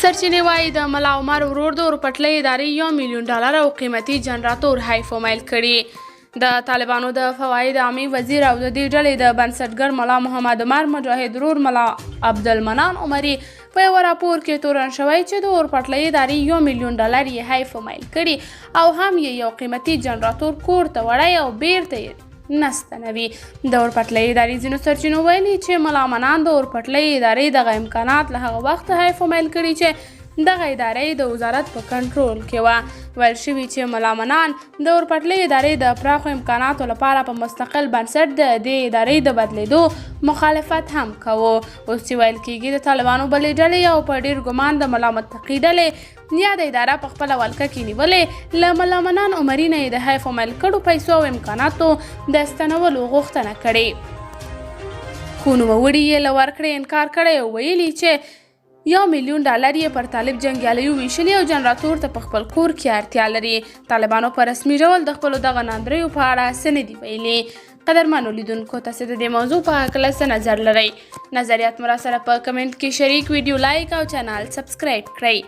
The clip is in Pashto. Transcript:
سرچینې وایي د ملا عمر ورور د اورپټلۍ ادارې $1 میلیون او قیمتي جنراتور حیف مایل کړي. د طالبانو د فواید عامې وزیر او د دې ډلې د بنسټګر ملا محمد عمر مجاهد ورور ملا عبدالمنان عمري په یو راپور کې تورن شوی چې د اورپټلۍ ادارې $1 میلیون یې حیف مایل کړي او هم یې یو قیمتي جنراتور کور ته وړی او بیرته یې نستنوي. د اورپټلۍ ادارې ځینو سرچینو ویلي چې ملا منان د اورپټلۍ ادارې دغه امکانات له هغه وخته حیف مایل کړي چې دغه ادارې د وزارت په کنټرول کې وه. ویل شوي چې ملا منان د اورپټلۍ ادارې د پراخو امکاناتو لپاره په مستقل بنسټ د دې ادارې د بدلیدو مخالفت هم کوه. اوس چې ویل کېږي د طالبانو بلې ډلې او په ډېر ګمان د ملا متقي ډلې یا د اداره په خپله ولکه کې نیولې له ملا منان عمري نه یې د حیف مایل کړو پیسو او امکاناتو د ستنولو غوښتنه کړې، خو نوموړي یې له ورکړې انکار کړی او ویلي چې $1 میلیون یې پر طالب جنګیالیو ویشلي او جنراتور ته په خپل کور کې اړتیا لري. طالبانو په رسمي ډول د خپلو دغه ناندریو په اړه څه نه دي ویلي. قدرمنو لیدونکو، تاسې د دې موضوع په هکله څه نظر لرئ؟ نظریات مو راسره په کمنټ کې شریک، ویډیو لایک او چینل سبسکرایب کړئ.